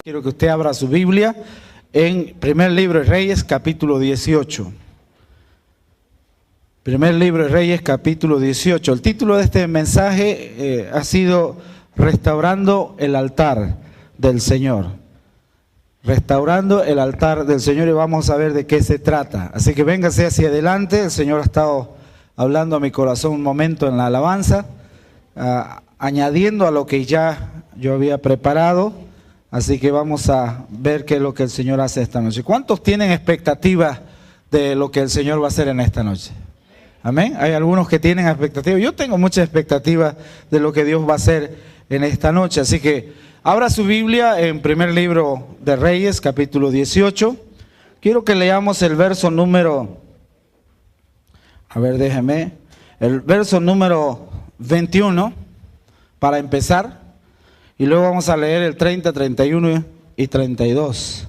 Quiero que usted abra su Biblia en Primer Libro de Reyes, capítulo 18. Primer Libro de Reyes, capítulo 18. El título de este mensaje ha sido Restaurando el altar del Señor. Restaurando el altar del Señor, y vamos a ver de qué se trata. Así que véngase hacia adelante. El Señor ha estado hablando a mi corazón un momento en la alabanza, añadiendo a lo que ya yo había preparado. Así que vamos a ver qué es lo que el Señor hace esta noche. ¿Cuántos tienen expectativas de lo que el Señor va a hacer en esta noche? Amén. Hay algunos que tienen expectativas. Yo tengo muchas expectativas de lo que Dios va a hacer en esta noche. Así que abra su Biblia en Primer Libro de Reyes, capítulo 18. Quiero que leamos el verso número, el verso número 21 para empezar. Y luego vamos a leer el 30, 31 y 32.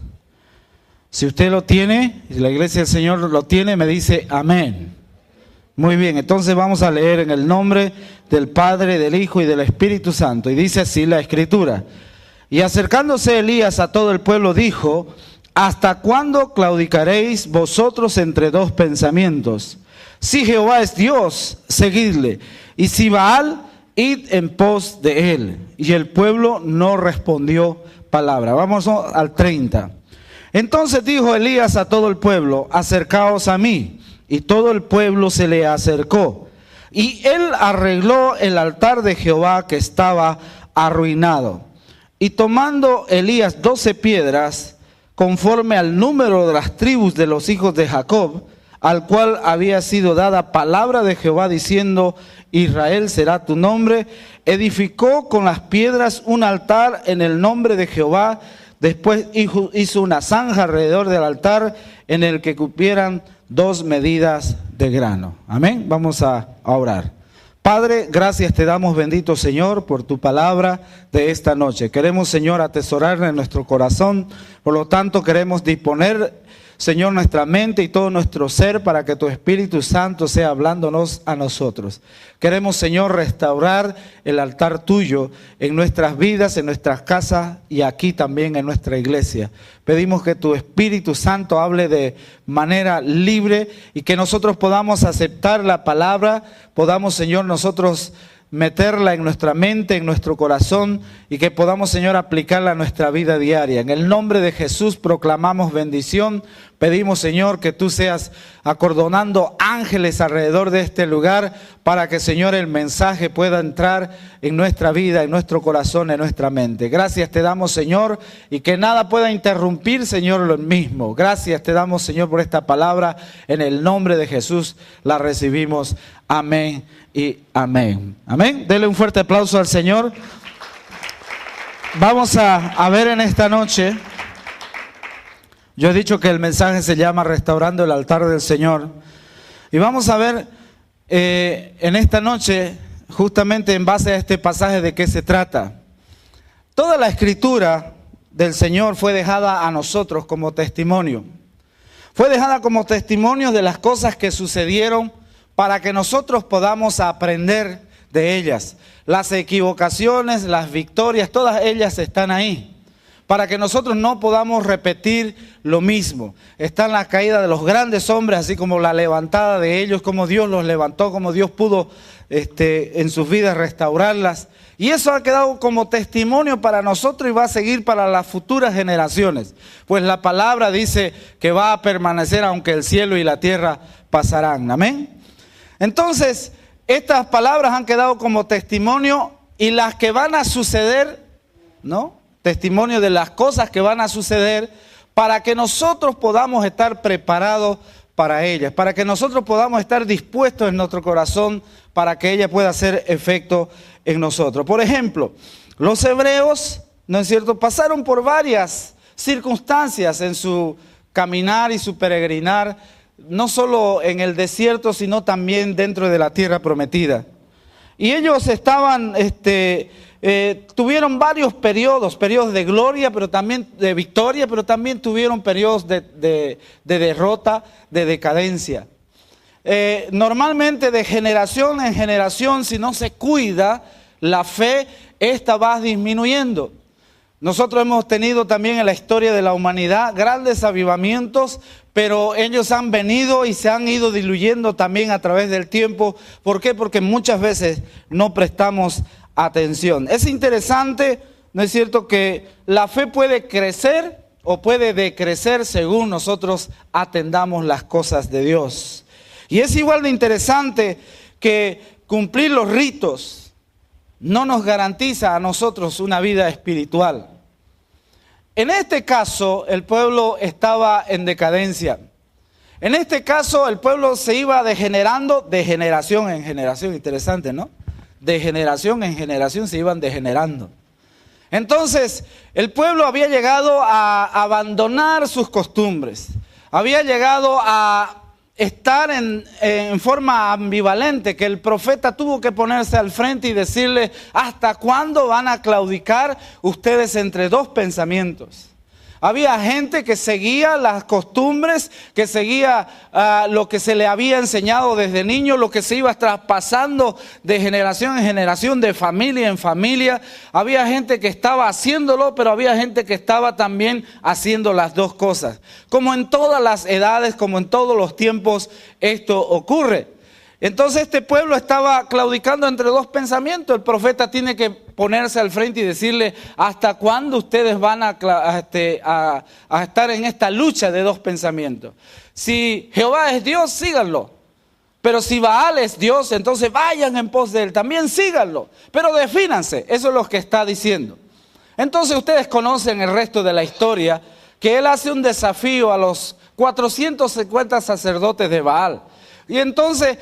Si usted lo tiene, si la iglesia del Señor lo tiene, me dice amén. Muy bien, entonces vamos a leer en el nombre del Padre, del Hijo y del Espíritu Santo. Y dice así la Escritura. Y acercándose Elías a todo el pueblo dijo: ¿hasta cuándo claudicaréis vosotros entre dos pensamientos? Si Jehová es Dios, seguidle, y si Baal, id en pos de él. Y el pueblo no respondió palabra. Vamos al 30. Entonces dijo Elías a todo el pueblo: acercaos a mí. Y todo el pueblo se le acercó. Y él arregló el altar de Jehová que estaba arruinado. Y tomando Elías 12 piedras, conforme al número de las tribus de los hijos de Jacob, al cual había sido dada palabra de Jehová diciendo: Israel será tu nombre, edificó con las piedras un altar en el nombre de Jehová. Después hizo una zanja alrededor del altar en el que cupieran 2 medidas de grano. Amén. Vamos a orar. Padre, gracias te damos, bendito Señor, por tu palabra de esta noche. Queremos, Señor, atesorarla en nuestro corazón. Por lo tanto, queremos disponer, Señor, nuestra mente y todo nuestro ser para que tu Espíritu Santo sea hablándonos a nosotros. Queremos, Señor, restaurar el altar tuyo en nuestras vidas, en nuestras casas y aquí también en nuestra iglesia. Pedimos que tu Espíritu Santo hable de manera libre y que nosotros podamos aceptar la palabra, podamos, Señor, nosotros meterla en nuestra mente, en nuestro corazón, y que podamos, Señor, aplicarla a nuestra vida diaria. En el nombre de Jesús proclamamos bendición. Pedimos, Señor, que tú seas acordonando ángeles alrededor de este lugar para que, Señor, el mensaje pueda entrar en nuestra vida, en nuestro corazón, en nuestra mente. Gracias te damos, Señor, y que nada pueda interrumpir, Señor, lo mismo. Gracias te damos, Señor, por esta palabra. En el nombre de Jesús la recibimos. Amén y amén. Amén. Dele un fuerte aplauso al Señor. Vamos a ver en esta noche. Yo he dicho que el mensaje se llama Restaurando el altar del Señor. Y vamos a ver en esta noche, justamente en base a este pasaje, de qué se trata. Toda la escritura del Señor fue dejada a nosotros como testimonio. Fue dejada como testimonio de las cosas que sucedieron para que nosotros podamos aprender de ellas. Las equivocaciones, las victorias, todas ellas están ahí, para que nosotros no podamos repetir lo mismo. Está en la caída de los grandes hombres, así como la levantada de ellos, como Dios los levantó, como Dios pudo en sus vidas restaurarlas. Y eso ha quedado como testimonio para nosotros y va a seguir para las futuras generaciones. Pues la palabra dice que va a permanecer aunque el cielo y la tierra pasarán. Amén. Entonces, estas palabras han quedado como testimonio, y las que van a suceder, ¿no? Testimonio de las cosas que van a suceder, para que nosotros podamos estar preparados para ellas, para que nosotros podamos estar dispuestos en nuestro corazón para que ella pueda hacer efecto en nosotros. Por ejemplo, los hebreos, ¿no es cierto?, pasaron por varias circunstancias en su caminar y su peregrinar, no solo en el desierto, sino también dentro de la tierra prometida. Y ellos estaban, tuvieron varios periodos de gloria, pero también de victoria, pero también tuvieron periodos de derrota, de decadencia. Normalmente de generación en generación, si no se cuida la fe, esta va disminuyendo. Nosotros hemos tenido también en la historia de la humanidad grandes avivamientos, pero ellos han venido y se han ido diluyendo también a través del tiempo. ¿Por qué? Porque muchas veces no prestamos atención. Es interesante, ¿no es cierto?, que la fe puede crecer o puede decrecer según nosotros atendamos las cosas de Dios. Y es igual de interesante que cumplir los ritos no nos garantiza a nosotros una vida espiritual. En este caso, el pueblo estaba en decadencia. En este caso, el pueblo se iba degenerando de generación en generación. Interesante, ¿no? De generación en generación se iban degenerando. Entonces, el pueblo había llegado a abandonar sus costumbres. Había llegado a estar en forma ambivalente, que el profeta tuvo que ponerse al frente y decirle: ¿hasta cuándo van a claudicar ustedes entre dos pensamientos? Había gente que seguía las costumbres, que seguía lo que se le había enseñado desde niño, lo que se iba traspasando de generación en generación, de familia en familia. Había gente que estaba haciéndolo, pero había gente que estaba también haciendo las dos cosas. Como en todas las edades, como en todos los tiempos, esto ocurre. Entonces este pueblo estaba claudicando entre dos pensamientos. El profeta tiene que ponerse al frente y decirle: ¿hasta cuándo ustedes van a estar en esta lucha de dos pensamientos? Si Jehová es Dios, síganlo. Pero si Baal es Dios, entonces vayan en pos de él. También síganlo. Pero defínanse. Eso es lo que está diciendo. Entonces ustedes conocen el resto de la historia, que él hace un desafío a los 450 sacerdotes de Baal. Y entonces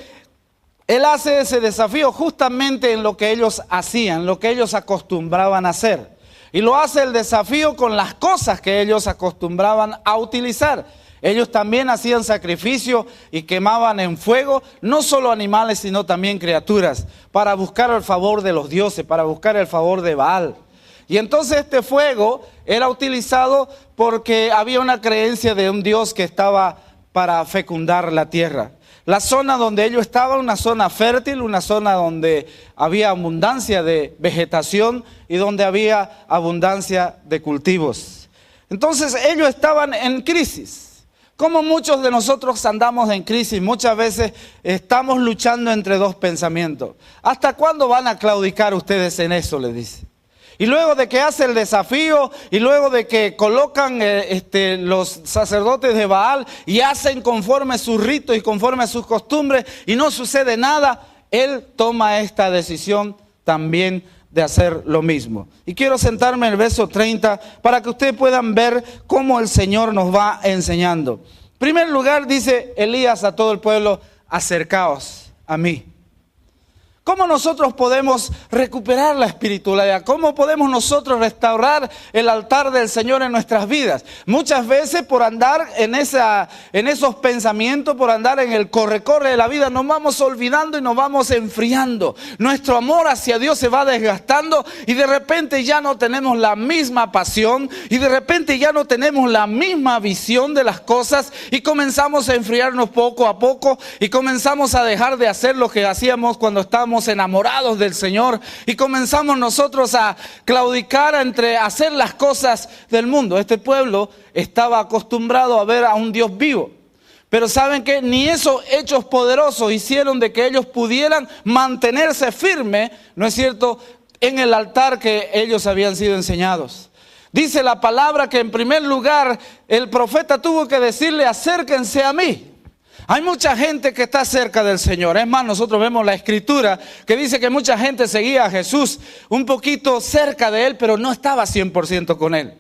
él hace ese desafío justamente en lo que ellos hacían, lo que ellos acostumbraban a hacer. Y lo hace el desafío con las cosas que ellos acostumbraban a utilizar. Ellos también hacían sacrificio y quemaban en fuego, no solo animales, sino también criaturas, para buscar el favor de los dioses, para buscar el favor de Baal. Y entonces este fuego era utilizado porque había una creencia de un dios que estaba para fecundar la tierra. La zona donde ellos estaban, una zona fértil, una zona donde había abundancia de vegetación y donde había abundancia de cultivos. Entonces ellos estaban en crisis. Como muchos de nosotros andamos en crisis, muchas veces estamos luchando entre dos pensamientos. ¿Hasta cuándo van a claudicar ustedes en eso?, les dice. Y luego de que hace el desafío y luego de que colocan los sacerdotes de Baal y hacen conforme sus ritos y conforme a sus costumbres y no sucede nada, él toma esta decisión también de hacer lo mismo. Y quiero sentarme en el verso 30 para que ustedes puedan ver cómo el Señor nos va enseñando. En primer lugar dice Elías a todo el pueblo: acercaos a mí. ¿Cómo nosotros podemos recuperar la espiritualidad? ¿Cómo podemos nosotros restaurar el altar del Señor en nuestras vidas? Muchas veces por andar en esos pensamientos, por andar en el corre-corre de la vida, nos vamos olvidando y nos vamos enfriando. Nuestro amor hacia Dios se va desgastando y de repente ya no tenemos la misma pasión y de repente ya no tenemos la misma visión de las cosas y comenzamos a enfriarnos poco a poco y comenzamos a dejar de hacer lo que hacíamos cuando estábamos enamorados del Señor y comenzamos nosotros a claudicar entre hacer las cosas del mundo. Este pueblo estaba acostumbrado a ver a un Dios vivo, pero ¿saben qué? Ni esos hechos poderosos hicieron de que ellos pudieran mantenerse firmes, ¿no es cierto?, en el altar que ellos habían sido enseñados. Dice la palabra que en primer lugar el profeta tuvo que decirle: acérquense a mí. Hay mucha gente que está cerca del Señor. Es más, nosotros vemos la escritura que dice que mucha gente seguía a Jesús un poquito cerca de él, pero no estaba 100% con él.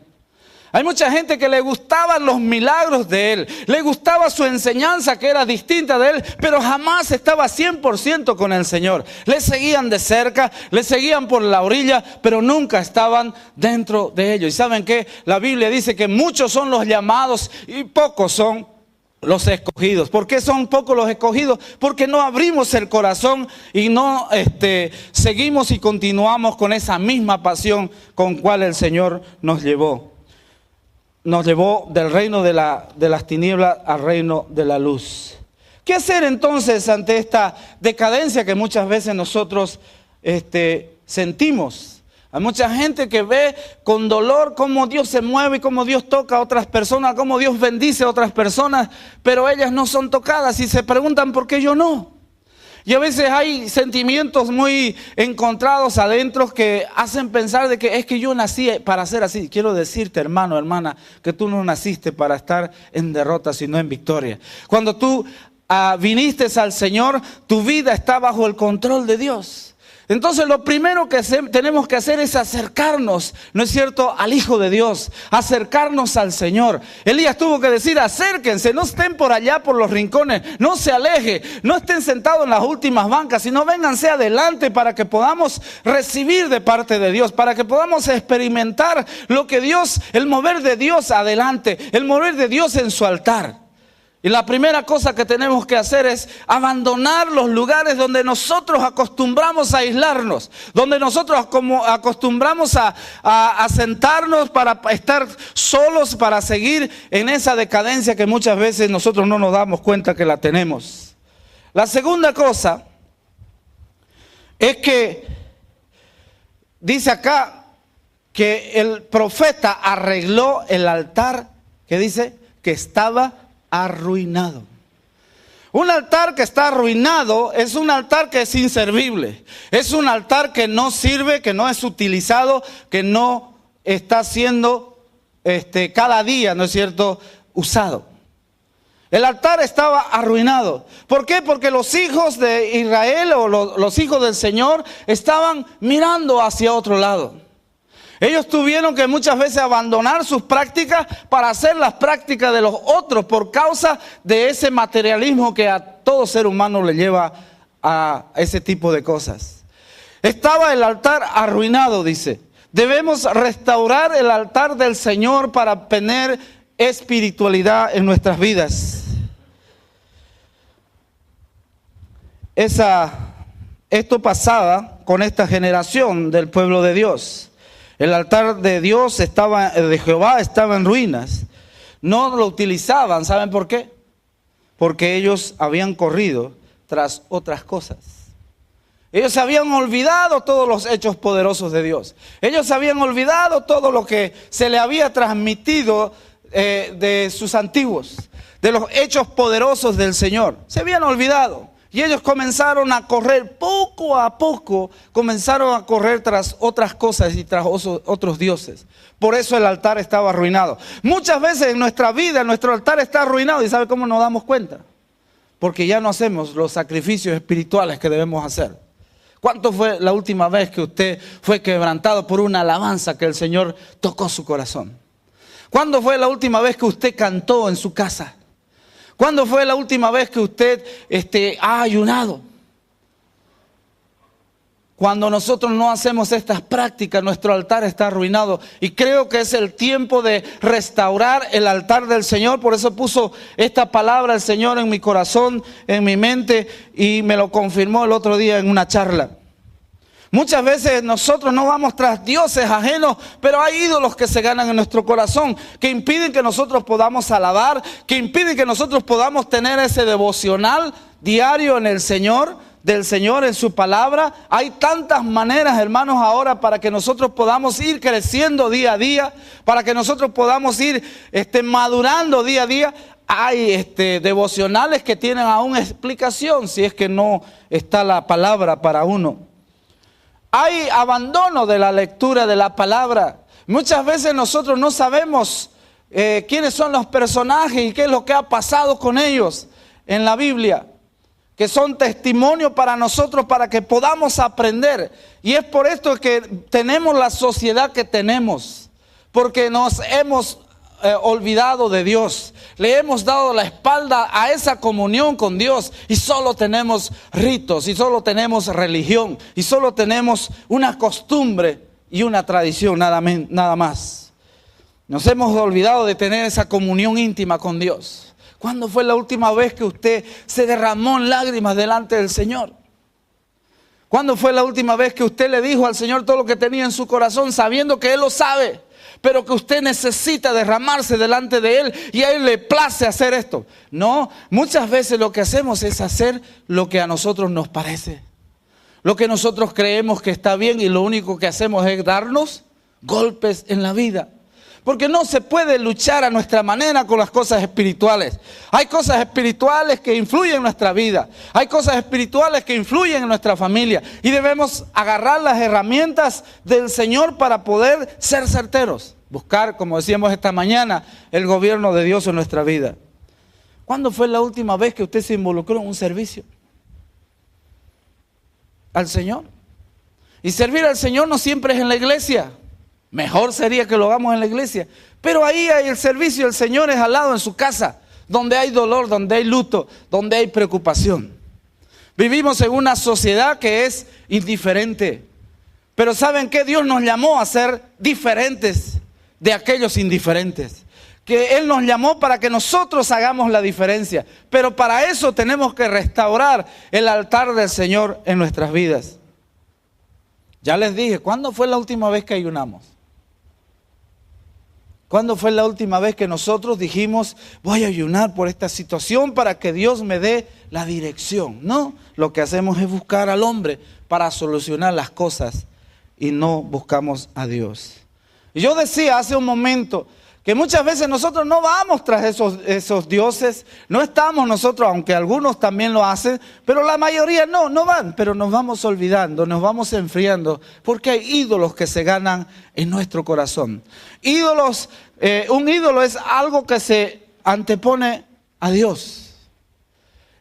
Hay mucha gente que le gustaban los milagros de él, le gustaba su enseñanza que era distinta de él, pero jamás estaba 100% con el Señor. Le seguían de cerca, le seguían por la orilla, pero nunca estaban dentro de ellos. ¿Y saben qué? La Biblia dice que muchos son los llamados y pocos son los escogidos. ¿Por qué son pocos los escogidos? Porque no abrimos el corazón y no seguimos y continuamos con esa misma pasión con cual el Señor nos llevó. Nos llevó del reino de las tinieblas al reino de la luz. ¿Qué hacer entonces ante esta decadencia que muchas veces nosotros sentimos? Hay mucha gente que ve con dolor cómo Dios se mueve y cómo Dios toca a otras personas, cómo Dios bendice a otras personas, pero ellas no son tocadas y se preguntan por qué yo no. Y a veces hay sentimientos muy encontrados adentro que hacen pensar de que es que yo nací para ser así. Quiero decirte, hermano, hermana, que tú no naciste para estar en derrota, sino en victoria. Cuando tú viniste al Señor, tu vida está bajo el control de Dios. Entonces lo primero que tenemos que hacer es acercarnos, ¿no es cierto?, al Hijo de Dios, acercarnos al Señor. Elías tuvo que decir, acérquense, no estén por allá por los rincones, no se aleje, no estén sentados en las últimas bancas, sino vénganse adelante para que podamos recibir de parte de Dios, para que podamos experimentar lo que Dios, el mover de Dios adelante, el mover de Dios en su altar. Y la primera cosa que tenemos que hacer es abandonar los lugares donde nosotros acostumbramos a aislarnos, donde nosotros acostumbramos a sentarnos para estar solos, para seguir en esa decadencia que muchas veces nosotros no nos damos cuenta que la tenemos. La segunda cosa es que dice acá que el profeta arregló el altar, que dice que estaba arruinado. Un altar que está arruinado es un altar que es inservible. Es un altar que no sirve, que no es utilizado, que no está siendo cada día, ¿no es cierto?, usado. El altar estaba arruinado. ¿Por qué? Porque los hijos de Israel o los hijos del Señor estaban mirando hacia otro lado. Ellos tuvieron que muchas veces abandonar sus prácticas para hacer las prácticas de los otros por causa de ese materialismo que a todo ser humano le lleva a ese tipo de cosas. Estaba el altar arruinado, dice. Debemos restaurar el altar del Señor para tener espiritualidad en nuestras vidas. Esto pasaba con esta generación del pueblo de Dios. El altar de Dios de Jehová estaba en ruinas. No lo utilizaban, ¿saben por qué? Porque ellos habían corrido tras otras cosas. Ellos habían olvidado todos los hechos poderosos de Dios. Ellos habían olvidado todo lo que se le había transmitido de sus antiguos, de los hechos poderosos del Señor. Se habían olvidado. Y ellos comenzaron a correr, poco a poco, comenzaron a correr tras otras cosas y tras otros dioses. Por eso el altar estaba arruinado. Muchas veces en nuestra vida, nuestro altar está arruinado. ¿Y sabe cómo nos damos cuenta? Porque ya no hacemos los sacrificios espirituales que debemos hacer. ¿Cuánto fue la última vez que usted fue quebrantado por una alabanza que el Señor tocó su corazón? ¿Cuándo fue la última vez que usted cantó en su casa? ¿Cuándo fue la última vez que usted ha ayunado? Cuando nosotros no hacemos estas prácticas, nuestro altar está arruinado. Y creo que es el tiempo de restaurar el altar del Señor. Por eso puso esta palabra el Señor en mi corazón, en mi mente, y me lo confirmó el otro día en una charla. Muchas veces nosotros no vamos tras dioses ajenos, pero hay ídolos que se ganan en nuestro corazón, que impiden que nosotros podamos alabar, que impiden que nosotros podamos tener ese devocional diario en el Señor, del Señor en su palabra. Hay tantas maneras, hermanos, ahora para que nosotros podamos ir creciendo día a día, para que nosotros podamos ir madurando día a día. Hay devocionales que tienen aún explicación si es que no está la palabra para uno. Hay abandono de la lectura de la palabra. Muchas veces nosotros no sabemos quiénes son los personajes y qué es lo que ha pasado con ellos en la Biblia, que son testimonio para nosotros para que podamos aprender. Y es por esto que tenemos la sociedad que tenemos, porque nos hemos olvidado de Dios, le hemos dado la espalda a esa comunión con Dios y solo tenemos ritos y solo tenemos religión y solo tenemos una costumbre y una tradición, nada más. Nos hemos olvidado de tener esa comunión íntima con Dios. ¿Cuándo fue la última vez que usted se derramó en lágrimas delante del Señor? ¿Cuándo fue la última vez que usted le dijo al Señor todo lo que tenía en su corazón, sabiendo que Él lo sabe, pero que usted necesita derramarse delante de Él y a Él le place hacer esto? No, muchas veces lo que hacemos es hacer lo que a nosotros nos parece, lo que nosotros creemos que está bien y lo único que hacemos es darnos golpes en la vida. Porque no se puede luchar a nuestra manera con las cosas espirituales. Hay cosas espirituales que influyen en nuestra vida. Hay cosas espirituales que influyen en nuestra familia. Y debemos agarrar las herramientas del Señor para poder ser certeros. Buscar, como decíamos esta mañana, el gobierno de Dios en nuestra vida. ¿Cuándo fue la última vez que usted se involucró en un servicio al Señor? Y servir al Señor no siempre es en la iglesia. Mejor sería que lo hagamos en la iglesia. Pero ahí hay el servicio del Señor, es al lado, en su casa, donde hay dolor, donde hay luto, donde hay preocupación. Vivimos en una sociedad que es indiferente. Pero ¿saben qué? Dios nos llamó a ser diferentes de aquellos indiferentes. Que Él nos llamó para que nosotros hagamos la diferencia. Pero para eso tenemos que restaurar el altar del Señor en nuestras vidas. Ya les dije, ¿cuándo fue la última vez que ayunamos? ¿Cuándo fue la última vez que nosotros dijimos, voy a ayunar por esta situación para que Dios me dé la dirección? No, lo que hacemos es buscar al hombre para solucionar las cosas y no buscamos a Dios. Y yo decía hace un momento que muchas veces nosotros no vamos tras esos dioses, no estamos nosotros, aunque algunos también lo hacen, pero la mayoría no van, pero nos vamos olvidando, nos vamos enfriando, porque hay ídolos que se ganan en nuestro corazón. Ídolos, un ídolo es algo que se antepone a Dios.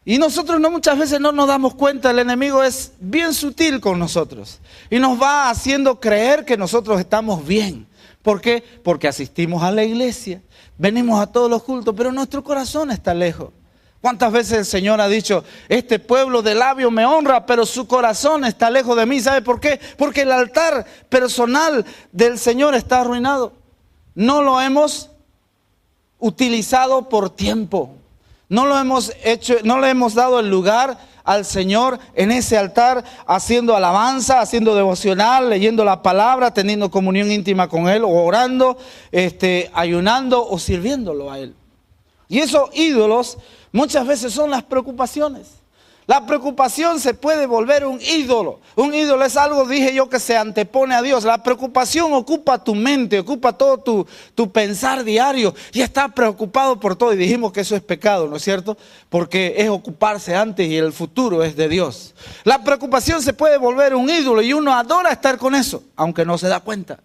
Y nosotros muchas veces no nos damos cuenta, el enemigo es bien sutil con nosotros y nos va haciendo creer que nosotros estamos bien. ¿Por qué? Porque asistimos a la iglesia, venimos a todos los cultos, pero nuestro corazón está lejos. ¿Cuántas veces el Señor ha dicho, este pueblo de labios me honra, pero su corazón está lejos de mí? ¿Sabe por qué? Porque el altar personal del Señor está arruinado. No lo hemos utilizado por tiempo. No lo hemos hecho, no le hemos dado el lugar al Señor en ese altar, haciendo alabanza, haciendo devocional, leyendo la palabra, teniendo comunión íntima con Él, o orando, ayunando o sirviéndolo a Él. Y esos ídolos muchas veces son las preocupaciones. La preocupación se puede volver un ídolo. Un ídolo es algo, dije yo, que se antepone a Dios. La preocupación ocupa tu mente, ocupa todo tu pensar diario. Y estás preocupado por todo. Y dijimos que eso es pecado, ¿no es cierto? Porque es ocuparse antes y el futuro es de Dios. La preocupación se puede volver un ídolo y uno adora estar con eso, aunque no se da cuenta.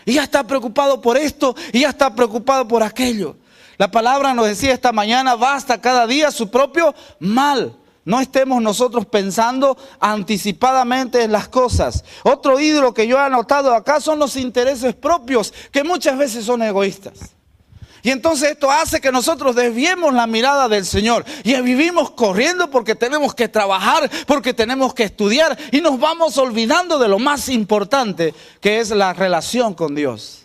Y ya está preocupado por esto y ya está preocupado por aquello. La palabra nos decía esta mañana, basta cada día su propio mal. No estemos nosotros pensando anticipadamente en las cosas. Otro ídolo que yo he anotado acá son los intereses propios, que muchas veces son egoístas. Y entonces esto hace que nosotros desviemos la mirada del Señor. Y vivimos corriendo porque tenemos que trabajar, porque tenemos que estudiar. Y nos vamos olvidando de lo más importante, que es la relación con Dios.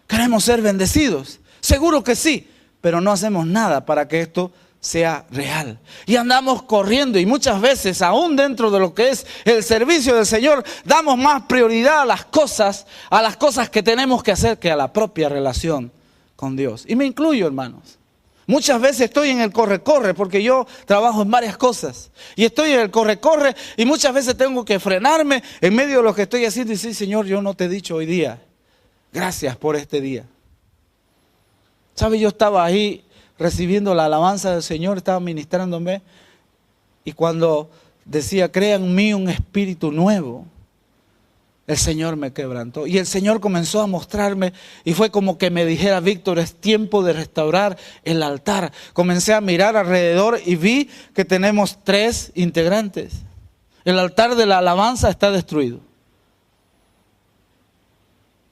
¿Queremos ser bendecidos? Seguro que sí, pero no hacemos nada para que esto sea real. Y andamos corriendo y muchas veces, aún dentro de lo que es el servicio del Señor, damos más prioridad a las cosas que tenemos que hacer que a la propia relación con Dios. Y me incluyo, hermanos. Muchas veces estoy en el corre-corre porque yo trabajo en varias cosas. Y estoy en el corre-corre y muchas veces tengo que frenarme en medio de lo que estoy haciendo y decir, Señor, yo no te he dicho hoy día. Gracias por este día. ¿Sabe? Yo estaba ahí recibiendo la alabanza del Señor, estaba ministrándome, y cuando decía, crea en mí un espíritu nuevo, el Señor me quebrantó. Y el Señor comenzó a mostrarme, y fue como que me dijera, Víctor, es tiempo de restaurar el altar. Comencé a mirar alrededor y vi que tenemos 3 integrantes. El altar de la alabanza está destruido.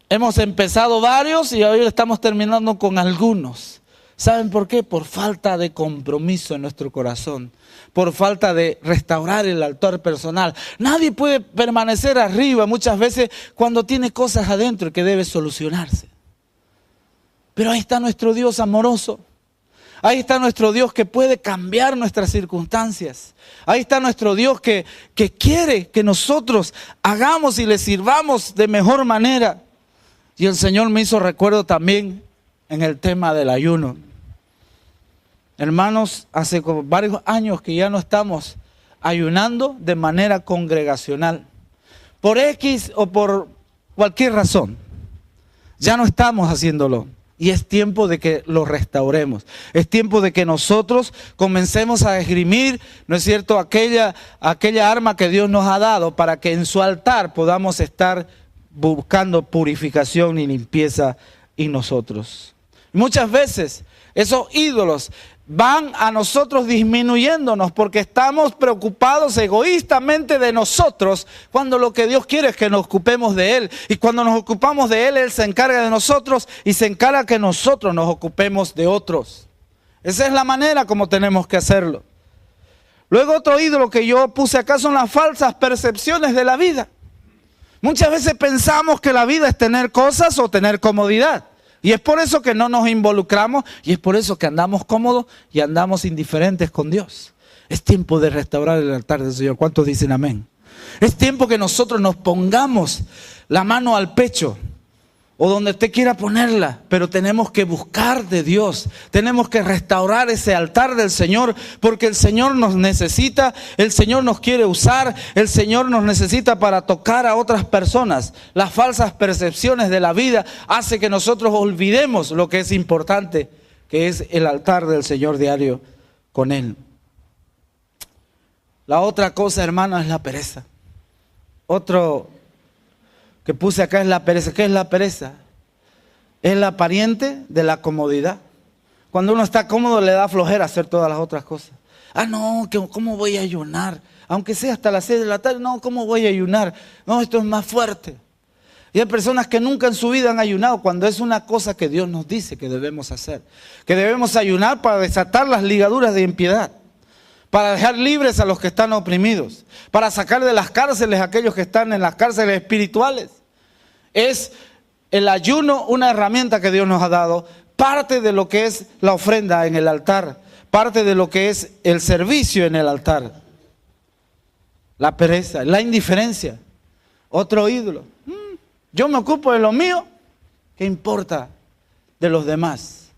Hemos empezado varios y hoy estamos terminando con algunos. ¿Saben por qué? Por falta de compromiso en nuestro corazón, por falta de restaurar el altar personal. Nadie puede permanecer arriba muchas veces cuando tiene cosas adentro que debe solucionarse. Pero ahí está nuestro Dios amoroso. Ahí está nuestro Dios que puede cambiar nuestras circunstancias. Ahí está nuestro Dios que quiere que nosotros hagamos y le sirvamos de mejor manera. Y el Señor me hizo recuerdo también en el tema del ayuno. Hermanos, hace varios años que ya no estamos ayunando de manera congregacional. Por X o por cualquier razón, ya no estamos haciéndolo. Y es tiempo de que lo restauremos. Es tiempo de que nosotros comencemos a esgrimir, ¿no es cierto?, aquella arma que Dios nos ha dado para que en su altar podamos estar buscando purificación y limpieza en nosotros. Muchas veces esos ídolos van a nosotros disminuyéndonos porque estamos preocupados egoístamente de nosotros, cuando lo que Dios quiere es que nos ocupemos de Él. Y cuando nos ocupamos de Él, Él se encarga de nosotros y se encarga que nosotros nos ocupemos de otros. Esa es la manera como tenemos que hacerlo. Luego otro ídolo que yo puse acá son las falsas percepciones de la vida. Muchas veces pensamos que la vida es tener cosas o tener comodidad. Y es por eso que no nos involucramos y es por eso que andamos cómodos y andamos indiferentes con Dios. Es tiempo de restaurar el altar del Señor. ¿Cuántos dicen amén? Es tiempo que nosotros nos pongamos la mano al pecho o donde usted quiera ponerla, pero tenemos que buscar de Dios. Tenemos que restaurar ese altar del Señor porque el Señor nos necesita, el Señor nos quiere usar, el Señor nos necesita para tocar a otras personas. Las falsas percepciones de la vida hacen que nosotros olvidemos lo que es importante, que es el altar del Señor diario con Él. La otra cosa, hermano, es la pereza. Otro que puse acá es la pereza. ¿Qué es la pereza? Es la pariente de la comodidad. Cuando uno está cómodo le da flojera hacer todas las otras cosas. No, ¿cómo voy a ayunar? Aunque sea hasta las 6 de la tarde, no, ¿cómo voy a ayunar? No, esto es más fuerte. Y hay personas que nunca en su vida han ayunado cuando es una cosa que Dios nos dice que debemos hacer. Que debemos ayunar para desatar las ligaduras de impiedad. Para dejar libres a los que están oprimidos, para sacar de las cárceles a aquellos que están en las cárceles espirituales. Es el ayuno una herramienta que Dios nos ha dado, parte de lo que es la ofrenda en el altar, parte de lo que es el servicio en el altar. La pereza, la indiferencia, otro ídolo. Yo me ocupo de lo mío, ¿qué importa de los demás?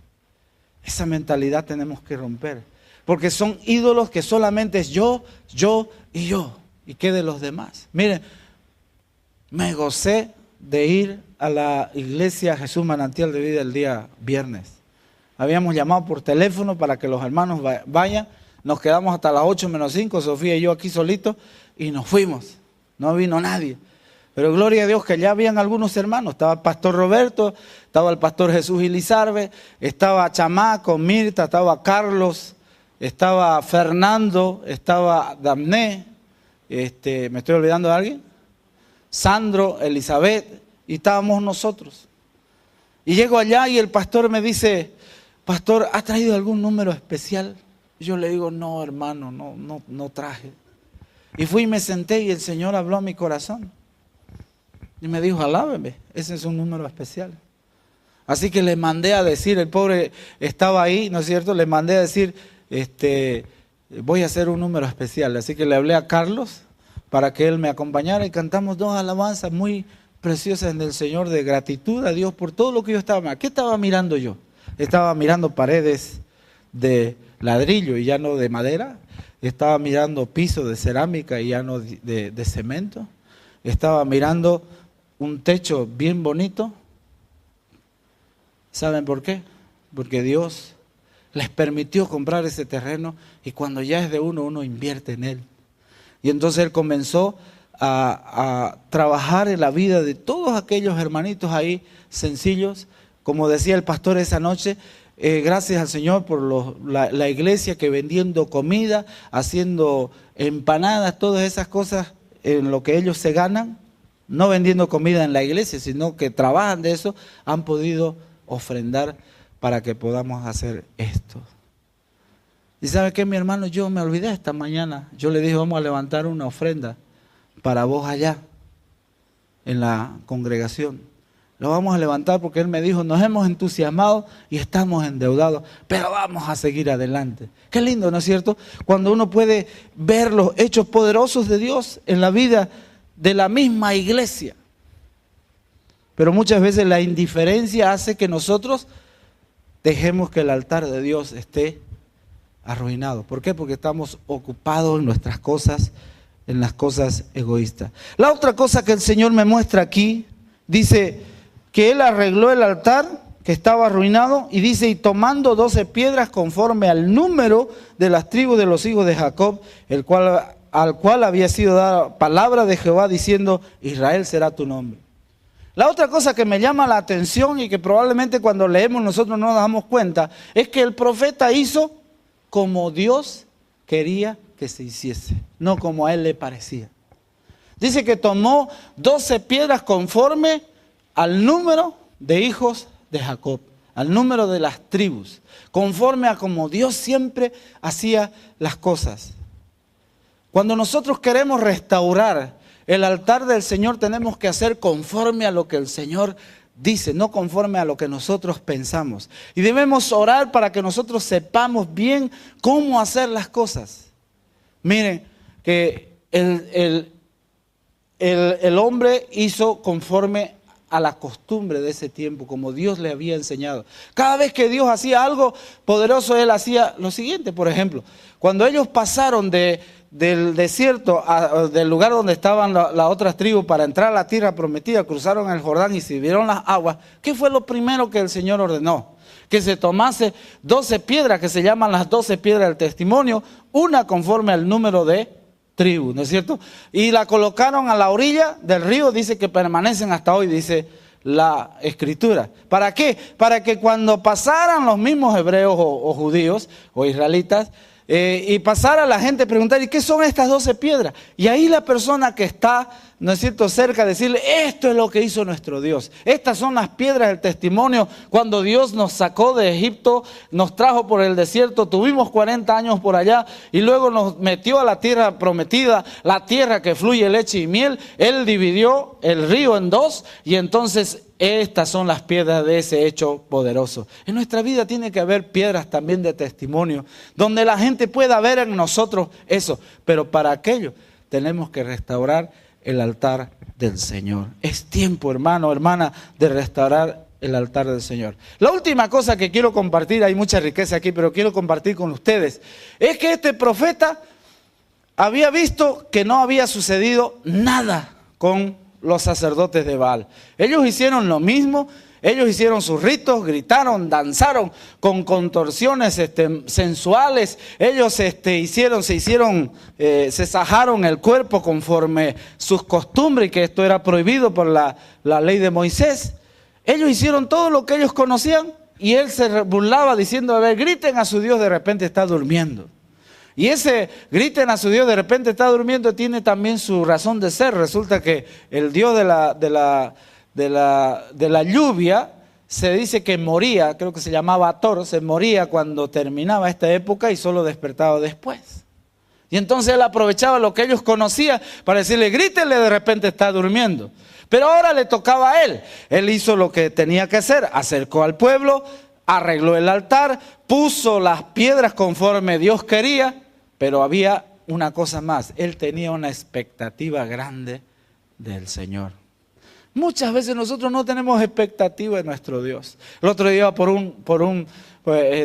Esa mentalidad tenemos que romper. Porque son ídolos que solamente es yo y yo. ¿Y qué de los demás? Miren, me gocé de ir a la iglesia Jesús Manantial de Vida el día viernes. Habíamos llamado por teléfono para que los hermanos vayan. Nos quedamos hasta las 8:05, Sofía y yo aquí solitos, y nos fuimos. No vino nadie. Pero gloria a Dios que ya habían algunos hermanos. Estaba el pastor Roberto, estaba el pastor Jesús Ilizarbe, estaba Chamaco, Mirta, estaba Carlos, estaba Fernando, estaba Damné, ¿me estoy olvidando de alguien? Sandro, Elizabeth, y estábamos nosotros. Y llego allá y el pastor me dice, pastor, ¿ha traído algún número especial? Y yo le digo, no hermano, no traje. Y fui y me senté y el Señor habló a mi corazón. Y me dijo, alábeme, ese es un número especial. Así que le mandé a decir, el pobre estaba ahí, ¿no es cierto? Le mandé a decir, voy a hacer un número especial. Así que le hablé a Carlos para que él me acompañara y cantamos 2 alabanzas muy preciosas del Señor, de gratitud a Dios por todo lo que yo estaba mirando. ¿Qué estaba mirando yo? Estaba mirando paredes de ladrillo y ya no de madera. Estaba mirando piso de cerámica y ya no de cemento. Estaba mirando un techo bien bonito. ¿Saben por qué? Porque Dios les permitió comprar ese terreno y cuando ya es de uno invierte en él. Y entonces él comenzó a trabajar en la vida de todos aquellos hermanitos ahí sencillos. Como decía el pastor esa noche, gracias al Señor por la iglesia que vendiendo comida, haciendo empanadas, todas esas cosas en lo que ellos se ganan, no vendiendo comida en la iglesia, sino que trabajan de eso, han podido ofrendar para que podamos hacer esto. ¿Y sabe qué, mi hermano? Yo me olvidé esta mañana. Yo le dije, vamos a levantar una ofrenda para vos allá, en la congregación. Lo vamos a levantar porque él me dijo, nos hemos entusiasmado y estamos endeudados, pero vamos a seguir adelante. Qué lindo, ¿no es cierto? Cuando uno puede ver los hechos poderosos de Dios en la vida de la misma iglesia. Pero muchas veces la indiferencia hace que nosotros dejemos que el altar de Dios esté arruinado. ¿Por qué? Porque estamos ocupados en nuestras cosas, en las cosas egoístas. La otra cosa que el Señor me muestra aquí, dice que Él arregló el altar que estaba arruinado, y dice, y tomando 12 piedras conforme al número de las tribus de los hijos de Jacob, al cual había sido dada palabra de Jehová diciendo, Israel será tu nombre. La otra cosa que me llama la atención y que probablemente cuando leemos nosotros no nos damos cuenta, es que el profeta hizo como Dios quería que se hiciese, no como a él le parecía. Dice que tomó 12 piedras conforme al número de hijos de Jacob, al número de las tribus, conforme a como Dios siempre hacía las cosas. Cuando nosotros queremos restaurar el altar del Señor, tenemos que hacer conforme a lo que el Señor dice, no conforme a lo que nosotros pensamos. Y debemos orar para que nosotros sepamos bien cómo hacer las cosas. Miren, que el hombre hizo conforme a la costumbre de ese tiempo, como Dios le había enseñado. Cada vez que Dios hacía algo poderoso, Él hacía lo siguiente. Por ejemplo, cuando ellos pasaron del desierto, del lugar donde estaban las otras tribus para entrar a la tierra prometida, cruzaron el Jordán y se vieron las aguas, ¿qué fue lo primero que el Señor ordenó? Que se tomase 12 piedras, que se llaman las 12 piedras del testimonio, una conforme al número de tribu, ¿no es cierto? Y la colocaron a la orilla del río, dice que permanecen hasta hoy, dice la Escritura. ¿Para qué? Para que cuando pasaran los mismos hebreos o judíos o israelitas, y pasara la gente a preguntar, ¿y qué son estas 12 piedras? Y ahí la persona que está, ¿no es cierto?, cerca, decirle, esto es lo que hizo nuestro Dios. Estas son las piedras del testimonio. Cuando Dios nos sacó de Egipto, nos trajo por el desierto, tuvimos 40 años por allá y luego nos metió a la tierra prometida, la tierra que fluye leche y miel. Él dividió el río en dos y entonces estas son las piedras de ese hecho poderoso. En nuestra vida tiene que haber piedras también de testimonio, donde la gente pueda ver en nosotros eso. Pero para aquello tenemos que restaurar el altar del Señor. Es tiempo, hermano, hermana, de restaurar el altar del Señor. La última cosa que quiero compartir, hay mucha riqueza aquí, pero quiero compartir con ustedes, es que este profeta había visto que no había sucedido nada con los sacerdotes de Baal. Ellos hicieron lo mismo, ellos hicieron sus ritos, gritaron, danzaron con contorsiones sensuales, ellos se sajaron el cuerpo conforme sus costumbres, y que esto era prohibido por la ley de Moisés. Ellos hicieron todo lo que ellos conocían y él se burlaba diciendo, a ver, griten a su Dios, de repente está durmiendo. Y ese griten a su Dios, de repente está durmiendo, tiene también su razón de ser. Resulta que el Dios de la lluvia se dice que moría, creo que se llamaba Thor, se moría cuando terminaba esta época y solo despertaba después. Y entonces él aprovechaba lo que ellos conocían para decirle, grítenle, de repente está durmiendo. Pero ahora le tocaba a él. Él hizo lo que tenía que hacer, acercó al pueblo, arregló el altar, puso las piedras conforme Dios quería. Pero había una cosa más, él tenía una expectativa grande del Señor. Muchas veces nosotros no tenemos expectativa de nuestro Dios. El otro día iba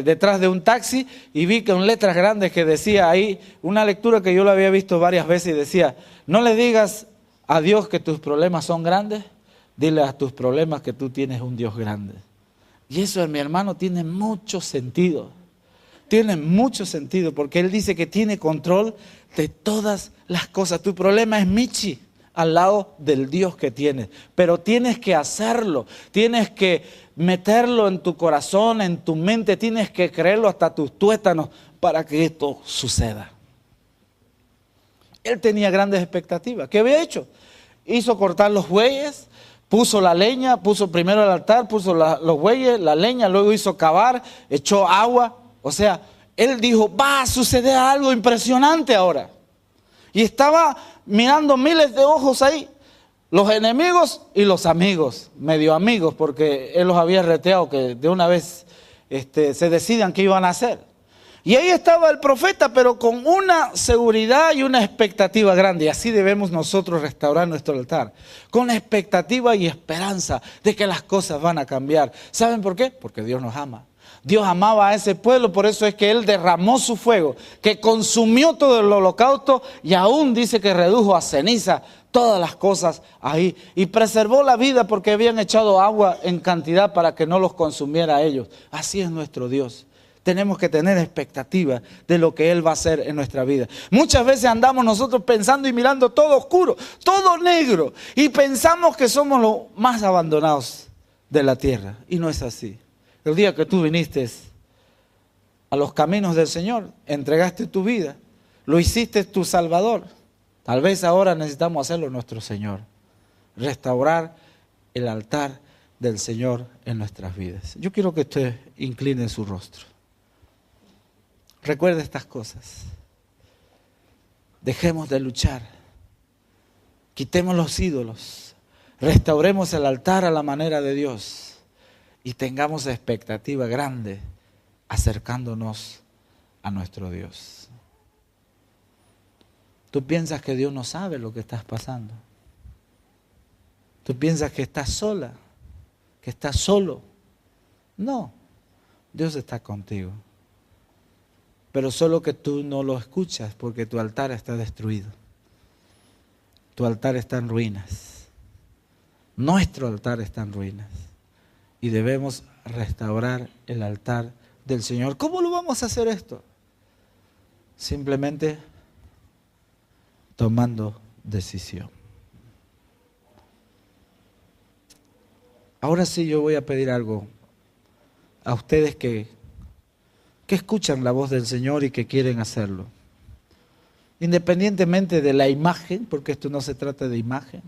detrás de un taxi y vi que con letras grandes que decía ahí, una lectura que yo la había visto varias veces y decía, no le digas a Dios que tus problemas son grandes, dile a tus problemas que tú tienes un Dios grande. Y eso, mi hermano, tiene mucho sentido. Tiene mucho sentido porque Él dice que tiene control de todas las cosas. Tu problema es michi al lado del Dios que tienes. Pero tienes que hacerlo. Tienes que meterlo en tu corazón, en tu mente. Tienes que creerlo hasta tus tuétanos para que esto suceda. Él tenía grandes expectativas. ¿Qué había hecho? Hizo cortar los bueyes. Puso la leña, puso primero el altar, puso los bueyes, la leña. Luego hizo cavar, echó agua. O sea, él dijo, va a suceder algo impresionante ahora. Y estaba mirando miles de ojos ahí, los enemigos y los amigos, medio amigos, porque él los había reteado que de una vez se decidan qué iban a hacer. Y ahí estaba el profeta, pero con una seguridad y una expectativa grande. Y así debemos nosotros restaurar nuestro altar, con expectativa y esperanza de que las cosas van a cambiar. ¿Saben por qué? Porque Dios nos ama. Dios amaba a ese pueblo, por eso es que Él derramó su fuego, que consumió todo el holocausto y aún dice que redujo a ceniza todas las cosas ahí. Y preservó la vida porque habían echado agua en cantidad para que no los consumiera a ellos. Así es nuestro Dios. Tenemos que tener expectativa de lo que Él va a hacer en nuestra vida. Muchas veces andamos nosotros pensando y mirando todo oscuro, todo negro, y pensamos que somos los más abandonados de la tierra. Y no es así. El día que tú viniste a los caminos del Señor, entregaste tu vida, lo hiciste tu Salvador. Tal vez ahora necesitamos hacerlo nuestro Señor. Restaurar el altar del Señor en nuestras vidas. Yo quiero que usted incline su rostro. Recuerde estas cosas. Dejemos de luchar. Quitemos los ídolos. Restauremos el altar a la manera de Dios. Y tengamos expectativa grande acercándonos a nuestro Dios. Tú piensas que Dios no sabe lo que estás pasando. Tú piensas que estás sola, que estás solo. No, Dios está contigo. Pero solo que tú no lo escuchas porque tu altar está destruido. Tu altar está en ruinas. Nuestro altar está en ruinas. Y debemos restaurar el altar del Señor. ¿Cómo lo vamos a hacer esto? Simplemente tomando decisión. Ahora sí yo voy a pedir algo a ustedes que escuchan la voz del Señor y que quieren hacerlo. Independientemente de la imagen, porque esto no se trata de imagen,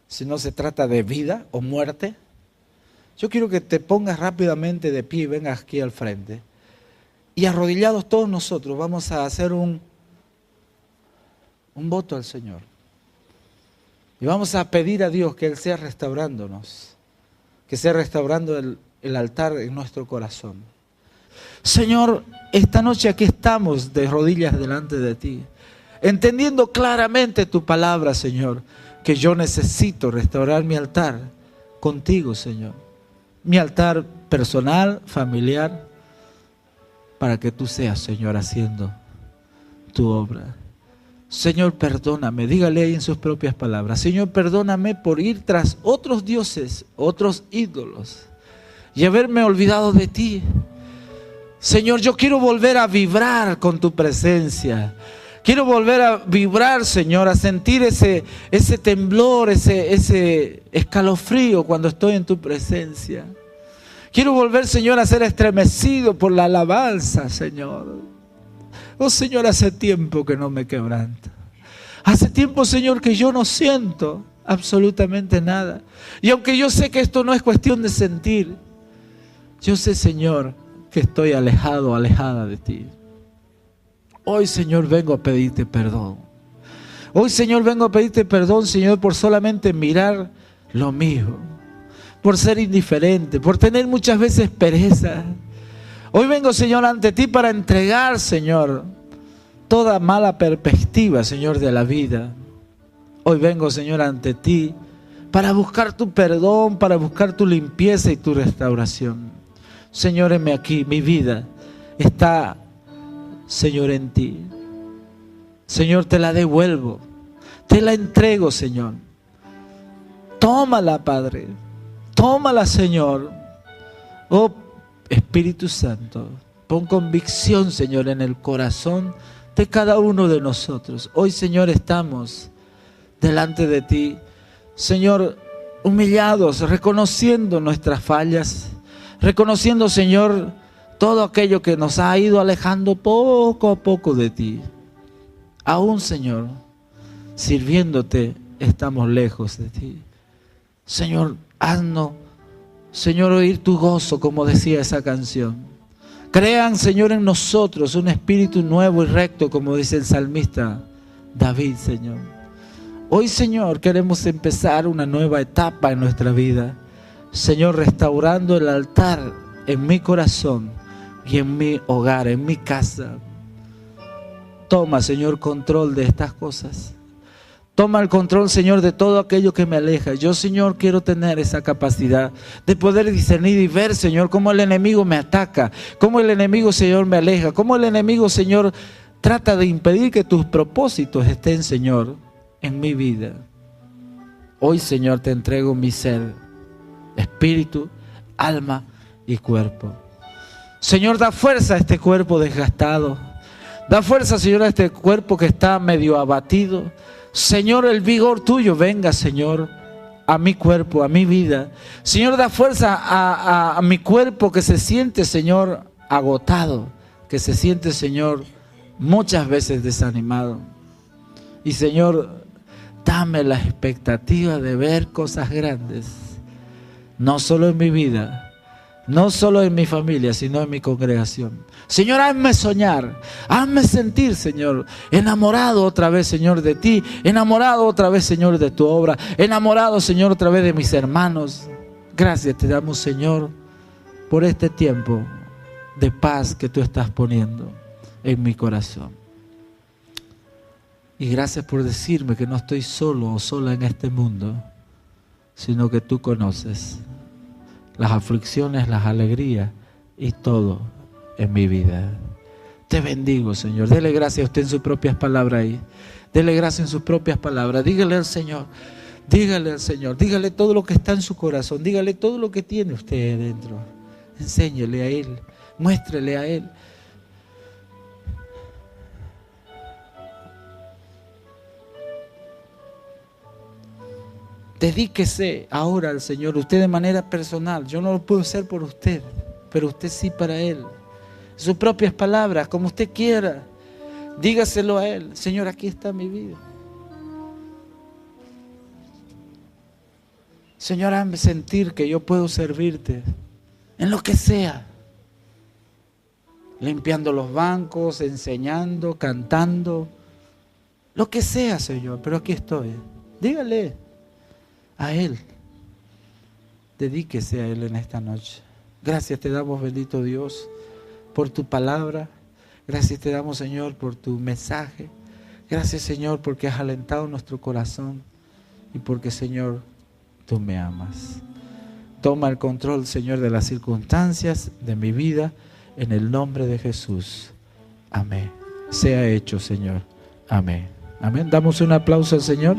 sino se trata de vida o muerte. Yo quiero que te pongas rápidamente de pie y vengas aquí al frente. Y arrodillados todos nosotros vamos a hacer un voto al Señor. Y vamos a pedir a Dios que Él sea restaurándonos, que sea restaurando el altar en nuestro corazón. Señor, esta noche aquí estamos de rodillas delante de ti, entendiendo claramente tu palabra, Señor, que yo necesito restaurar mi altar contigo, Señor. Mi altar personal, familiar, para que tú seas, Señor, haciendo tu obra. Señor, perdóname, dígale ahí en sus propias palabras. Señor, perdóname por ir tras otros dioses, otros ídolos y haberme olvidado de ti. Señor, yo quiero volver a vibrar con tu presencia. Quiero volver a vibrar, Señor, a sentir ese temblor, ese escalofrío cuando estoy en tu presencia. Quiero volver, Señor, a ser estremecido por la alabanza, Señor. Oh, Señor, hace tiempo que no me quebranto. Hace tiempo, Señor, que yo no siento absolutamente nada. Y aunque yo sé que esto no es cuestión de sentir, yo sé, Señor, que estoy alejada de ti. Hoy, Señor, vengo a pedirte perdón. Hoy, Señor, vengo a pedirte perdón, Señor, por solamente mirar lo mío, por ser indiferente, por tener muchas veces pereza. Hoy vengo, Señor, ante ti para entregar, Señor, toda mala perspectiva, Señor, de la vida. Hoy vengo, Señor, ante ti para buscar tu perdón, para buscar tu limpieza y tu restauración. Señor, heme aquí, mi vida está, Señor, en ti. Señor, te la devuelvo, te la entrego, Señor. Tómala, Padre, tómala, Señor. Oh, Espíritu Santo, pon convicción, Señor, en el corazón de cada uno de nosotros. Hoy, Señor, estamos delante de ti, Señor, humillados, reconociendo nuestras fallas, reconociendo, Señor, todo aquello que nos ha ido alejando poco a poco de ti. Aún, Señor, sirviéndote, estamos lejos de ti. Señor, haznos, Señor, oír tu gozo, como decía esa canción. Crean, Señor, en nosotros un espíritu nuevo y recto, como dice el salmista David, Señor. Hoy, Señor, queremos empezar una nueva etapa en nuestra vida. Señor, restaurando el altar en mi corazón y en mi hogar, en mi casa. Toma, Señor, control de estas cosas. Toma el control, Señor, de todo aquello que me aleja. Yo, Señor, quiero tener esa capacidad de poder discernir y ver, Señor, cómo el enemigo me ataca, cómo el enemigo, Señor, me aleja, cómo el enemigo, Señor, trata de impedir que tus propósitos estén, Señor, en mi vida. Hoy, Señor, te entrego mi ser, espíritu, alma y cuerpo. Señor, da fuerza a este cuerpo desgastado. Da fuerza, Señor, a este cuerpo que está medio abatido. Señor, el vigor tuyo venga, Señor, a mi cuerpo, a mi vida. Señor, da fuerza a mi cuerpo que se siente, Señor, agotado, que se siente, Señor, muchas veces desanimado. Y, Señor, dame la expectativa de ver cosas grandes, no solo en mi vida, no solo en mi familia, sino en mi congregación. Señor, hazme soñar, hazme sentir, Señor, enamorado otra vez, Señor, de ti, enamorado otra vez, Señor, de tu obra, enamorado, Señor, otra vez de mis hermanos. Gracias te damos, Señor, por este tiempo de paz que tú estás poniendo en mi corazón. Y gracias por decirme que no estoy solo o sola en este mundo, sino que tú conoces las aflicciones, las alegrías y todo en mi vida. Te bendigo, Señor. Dele gracias a usted en sus propias palabras ahí. Dele gracias en sus propias palabras. Dígale al Señor, dígale todo lo que está en su corazón, dígale todo lo que tiene usted dentro. Enséñele a Él, muéstrele a Él. Dedíquese ahora al Señor, usted de manera personal. Yo no lo puedo hacer por usted, pero usted sí para Él. Sus propias palabras, como usted quiera. Dígaselo a Él. Señor, aquí está mi vida. Señor, hazme sentir que yo puedo servirte en lo que sea. Limpiando los bancos, enseñando, cantando. Lo que sea, Señor, pero aquí estoy. Dígale a Él. Dedíquese a Él en esta noche. Gracias te damos, bendito Dios, por tu palabra. Gracias te damos, Señor, por tu mensaje. Gracias, Señor, porque has alentado nuestro corazón y porque, Señor, tú me amas. Toma el control, Señor, de las circunstancias de mi vida en el nombre de Jesús. Amén. Sea hecho, Señor. Amén. Amén. Damos un aplauso al Señor.